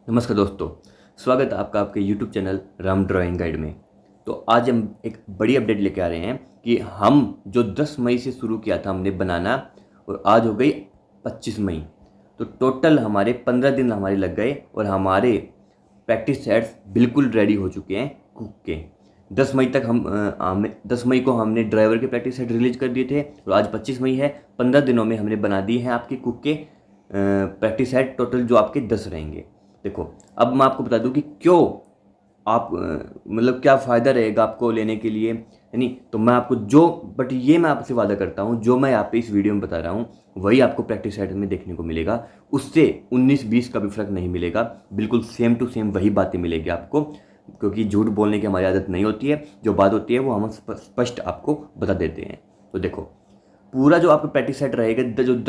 नमस्कार दोस्तों, स्वागत है आपका आपके YouTube channel Ram drawing guide में। तो आज हम एक बड़ी अपडेट लेके आ रहे हैं कि हम जो 10 मई से शुरू किया था हमने बनाना, और आज हो गई 25 मई। तो टोटल हमारे 15 दिन हमारे लग गए और हमारे प्रैक्टिस सेट्स बिल्कुल रेडी हो चुके हैं कुक के। 10 मई तक हमें 10 मई को हमने ड्राइवर के प्रैक्टिस सेट रिलीज कर दिए थे और आज 25 मई है। 15 दिनों में हमने बना दिए हैं आपके कुक के प्रैक्टिस सेट, टोटल जो आपके 10 रहेंगे। देखो, अब मैं आपको बता दूं कि क्यों आप मतलब क्या फ़ायदा रहेगा आपको लेने के लिए, है नहीं। तो मैं आपको बट ये मैं आपसे वादा करता हूँ, जो मैं यहाँ पे इस वीडियो में बता रहा हूँ वही आपको प्रैक्टिस सेट में देखने को मिलेगा। उससे 19-20 का भी फ़र्क नहीं मिलेगा, बिल्कुल सेम टू सेम वही बातें मिलेगी आपको, क्योंकि झूठ बोलने की हमारी आदत नहीं होती है। जो बात होती है वो हम स्पष्ट आपको बता देते हैं। तो देखो, पूरा जो आपका प्रैक्टिस सेट रहेगा,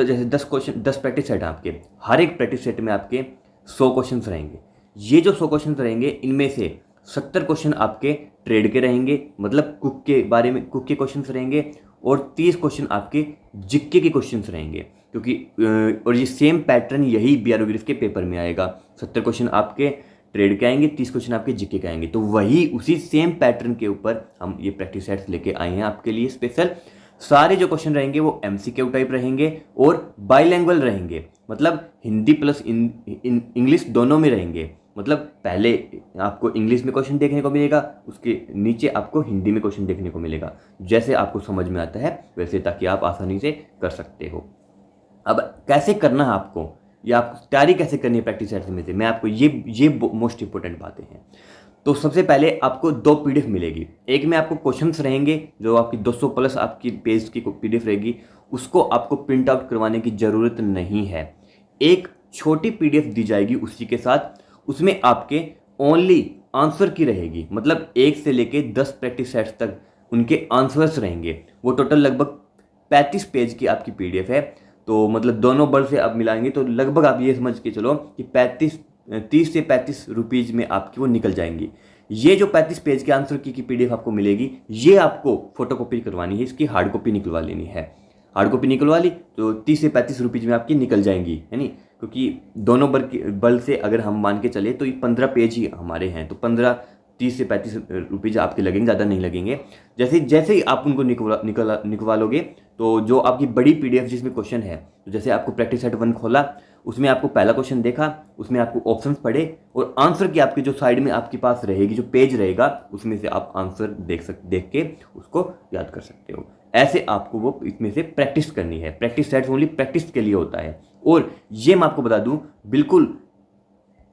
जैसे 10 क्वेश्चन, 10 प्रैक्टिस सेट हैं आपके, हर एक प्रैक्टिस सेट में आपके 100 क्वेश्चन रहेंगे। ये जो 100 क्वेश्चन रहेंगे, इनमें से 70 क्वेश्चन आपके ट्रेड के रहेंगे, मतलब कुक के बारे में, कुक के क्वेश्चन रहेंगे, और 30 क्वेश्चन आपके जिक्के के क्वेश्चन रहेंगे। क्योंकि और ये सेम पैटर्न यही बीआरओ ग्रिफ के पेपर में आएगा। 70 क्वेश्चन आपके ट्रेड के आएंगे, 30 क्वेश्चन आपके जिक्के के आएंगे। तो वही उसी सेम पैटर्न के ऊपर हम ये प्रैक्टिस सेट्स लेके आए हैं आपके लिए स्पेशल। सारे जो क्वेश्चन रहेंगे वो एमसीक्यू टाइप रहेंगे और बाइलैंग्वेज रहेंगे, मतलब हिंदी प्लस इंग्लिश दोनों में रहेंगे। मतलब पहले आपको इंग्लिश में क्वेश्चन देखने को मिलेगा, उसके नीचे आपको हिंदी में क्वेश्चन देखने को मिलेगा, जैसे आपको समझ में आता है वैसे, ताकि आप आसानी से कर सकते हो। अब कैसे करना है आपको, या आपको तैयारी कैसे करनी है प्रैक्टिस सेट में से, मैं आपको ये मोस्ट इंपॉर्टेंट बातें हैं। तो सबसे पहले आपको 2 पीडीएफ मिलेगी। एक में आपको क्वेश्चंस रहेंगे, जो आपकी 200 प्लस आपकी पेज की पीडीएफ रहेगी, उसको आपको प्रिंट आउट करवाने की ज़रूरत नहीं है। एक छोटी पीडीएफ दी जाएगी उसी के साथ, उसमें आपके ओनली आंसर की रहेगी, मतलब 1 से लेके 10 प्रैक्टिस सेट्स तक उनके आंसर्स रहेंगे। वो टोटल लगभग 35 पेज की आपकी पीडीएफ है। तो मतलब दोनों बल से आप मिलाएंगे तो लगभग आप ये समझ के चलो कि 30 से 35 रुपीज़ में आपकी वो निकल जाएंगी। ये जो 35 पेज के आंसर की पीडीएफ आपको मिलेगी, ये आपको फोटोकॉपी करवानी है, इसकी हार्ड कॉपी निकलवा लेनी है। हार्ड कॉपी निकलवा ली तो 30 से 35 रुपीज़ में आपकी निकल जाएंगी, है नहीं। क्योंकि दोनों बल से अगर हम मान के चले तो ये 15 पेज ही हमारे हैं, तो 30 से 35 रुपीज़ आपके लगेंगे, ज़्यादा नहीं लगेंगे। जैसे जैसे ही आप उनको निकलवा लोगे, तो जो आपकी बड़ी पीडीएफ जिसमें क्वेश्चन है, तो जैसे आपको प्रैक्टिस सेट 1 खोला, उसमें आपको पहला क्वेश्चन देखा, उसमें आपको ऑप्शंस पढ़े और आंसर की आपकी जो साइड में आपके पास रहेगी, जो पेज रहेगा, उसमें से आप आंसर देख के उसको याद कर सकते हो। ऐसे आपको वो इसमें से प्रैक्टिस करनी है। प्रैक्टिस सेट ओनली प्रैक्टिस के लिए होता है। और ये मैं आपको बता दूं, बिल्कुल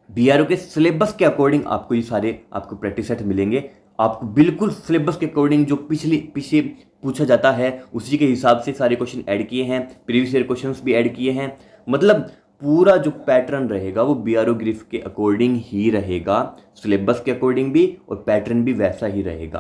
बीआरओ के सिलेबस के अकॉर्डिंग आपको ये सारे आपको प्रैक्टिस सेट मिलेंगे। आपको बिल्कुल सिलेबस के अकॉर्डिंग, जो पीछे पूछा जाता है उसी के हिसाब से सारे क्वेश्चन ऐड किए हैं, प्रीवियस ईयर क्वेश्चंस भी ऐड किए हैं। मतलब पूरा जो पैटर्न रहेगा वो बीआरओ ग्रिफ के अकॉर्डिंग ही रहेगा, सिलेबस के अकॉर्डिंग भी, और पैटर्न भी वैसा ही रहेगा।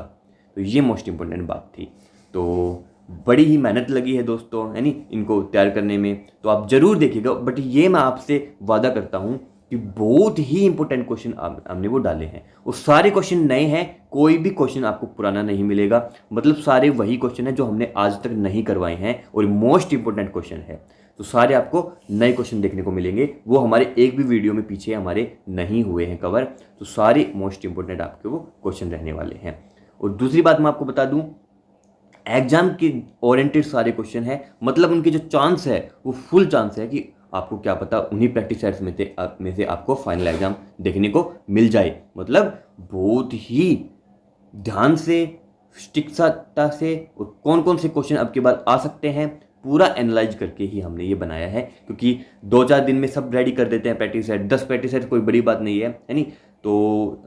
तो ये मोस्ट इंपॉर्टेंट बात थी। तो बड़ी ही मेहनत लगी है दोस्तों, है नी, इनको तैयार करने में। तो आप जरूर देखिएगा, बट ये मैं आपसे वादा करता हूँ कि बहुत ही इंपॉर्टेंट क्वेश्चन हमने वो डाले हैं। वो सारे क्वेश्चन नए हैं, कोई भी क्वेश्चन आपको पुराना नहीं मिलेगा। मतलब सारे वही क्वेश्चन है जो हमने आज तक नहीं करवाए हैं, और मोस्ट इंपॉर्टेंट क्वेश्चन है। तो सारे आपको नए क्वेश्चन देखने को मिलेंगे, वो हमारे एक भी वीडियो में पीछे हमारे नहीं हुए हैं कवर। तो सारे मोस्ट इंपॉर्टेंट आपके वो क्वेश्चन रहने वाले हैं। और दूसरी बात मैं आपको बता दूं, एग्जाम के ओरिएंटेड सारे क्वेश्चन है, मतलब उनके जो चांस है वो फुल चांस है कि आपको क्या पता उन्हीं प्रैक्टिस सेट्स में से आपको फाइनल एग्जाम देखने को मिल जाए। मतलब बहुत ही ध्यान से, सटीकता से, और कौन कौन से क्वेश्चन अब के बाद आ सकते हैं, पूरा एनालाइज करके ही हमने ये बनाया है। क्योंकि 2-4 दिन में सब रेडी कर देते हैं प्रैक्टिस सेट, 10 प्रैक्टिस सेट कोई बड़ी बात नहीं है नहीं। तो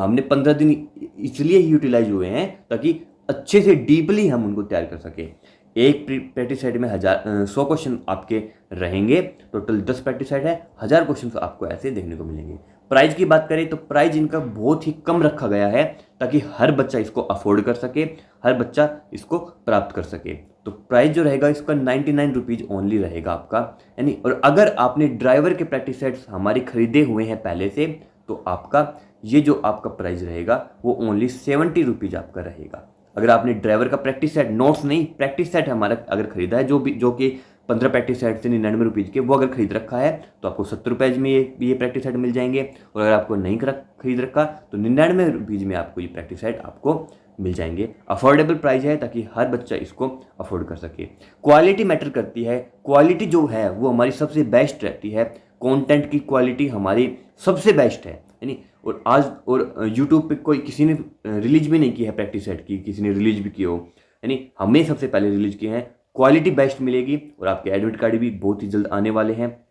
हमने 15 दिन इसलिए ही यूटिलाइज हुए हैं ताकि अच्छे से डीपली हम उनको तैयार कर सके। एक प्रैक्टिस सेट में 100 क्वेश्चन आपके रहेंगे, टोटल 10 प्रैक्टिस सेट है, 1000 क्वेश्चन आपको ऐसे देखने को मिलेंगे। प्राइस की बात करें तो प्राइस इनका बहुत ही कम रखा गया है, ताकि हर बच्चा इसको अफोर्ड कर सके, हर बच्चा इसको प्राप्त कर सके। तो प्राइस जो रहेगा इसका 99 रुपीज़ ओनली रहेगा आपका, यानी। और अगर आपने ड्राइवर के प्रैक्टिस सेट्स हमारे खरीदे हुए हैं पहले से, तो आपका ये जो आपका प्राइस रहेगा वो ओनली 70 रुपीज़ आपका रहेगा। अगर आपने ड्राइवर का प्रैक्टिस सेट, नोट्स नहीं, प्रैक्टिस सेट हमारा अगर खरीदा है, जो कि 15 प्रैक्टिस सेट से 99 रुपीज़ के, वो अगर खरीद रखा है तो आपको 70 रुपये में ये प्रैक्टिस सेट मिल जाएंगे। और अगर आपको नहीं खरीद रखा तो 99 रुपीज़ में आपको ये प्रैक्टिस सेट आपको मिल जाएंगे। अफोर्डेबल प्राइस है ताकि हर बच्चा इसको अफोर्ड कर सके। क्वालिटी मैटर करती है, क्वालिटी जो है वो हमारी सबसे बेस्ट रहती है। कंटेंट की क्वालिटी हमारी सबसे बेस्ट है, यानी और आज और यूट्यूब पे कोई किसी ने रिलीज भी नहीं की है प्रैक्टिस सेट की, किसी ने रिलीज भी की हो, यानी हमने सबसे पहले रिलीज किए हैं। क्वालिटी बेस्ट मिलेगी और आपके एडमिट कार्ड भी बहुत ही जल्द आने वाले हैं।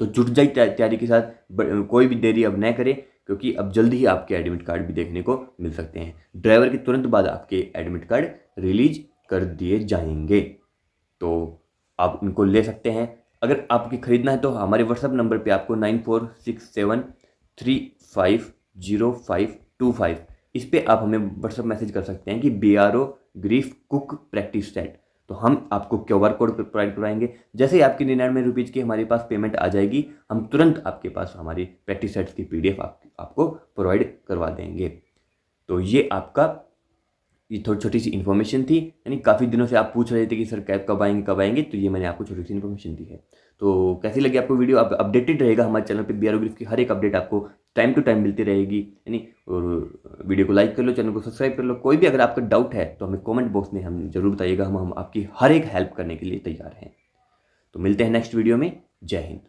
तो जुट जाइए तैयारी के साथ, कोई भी देरी अब न करें क्योंकि अब जल्द ही आपके एडमिट कार्ड भी देखने को मिल सकते हैं। ड्राइवर के तुरंत बाद आपके एडमिट कार्ड रिलीज कर दिए जाएंगे, तो आप उनको ले सकते हैं। अगर आपकी ख़रीदना है तो हमारे व्हाट्सअप नंबर पे आपको 9467350525 इस पर आप हमें व्हाट्सअप मैसेज कर सकते हैं कि BRO grief cook practice set, तो हम आपको QR कोड प्रोवाइड करवाएंगे। जैसे ही आपकी 99 रुपीज़ की हमारे पास पेमेंट आ जाएगी, हम तुरंत आपके पास हमारी प्रैक्टिस सेट्स की PDF आपको प्रोवाइड करवा देंगे। तो ये आपका ये थोड़ी छोटी सी इन्फॉर्मेशन थी, यानी काफ़ी दिनों से आप पूछ रहे थे कि सर कैब कब आएंगे, तो ये मैंने आपको छोटी सी इन्फॉर्मेशन दी है। तो कैसी लगी आपको वीडियो? आप अपडेटेड रहेगा हमारे चैनल पे, BRO ग्रीफ की हर एक अपडेट आपको टाइम टू टाइम मिलती रहेगी, यानी। और वीडियो को लाइक कर लो, चैनल को सब्सक्राइब कर लो। कोई भी अगर आपका डाउट है तो हमें कॉमेंट बॉक्स में हम जरूर बताइएगा, हम आपकी हर एक हेल्प करने के लिए तैयार हैं। तो मिलते हैं नेक्स्ट वीडियो में। जय हिंद।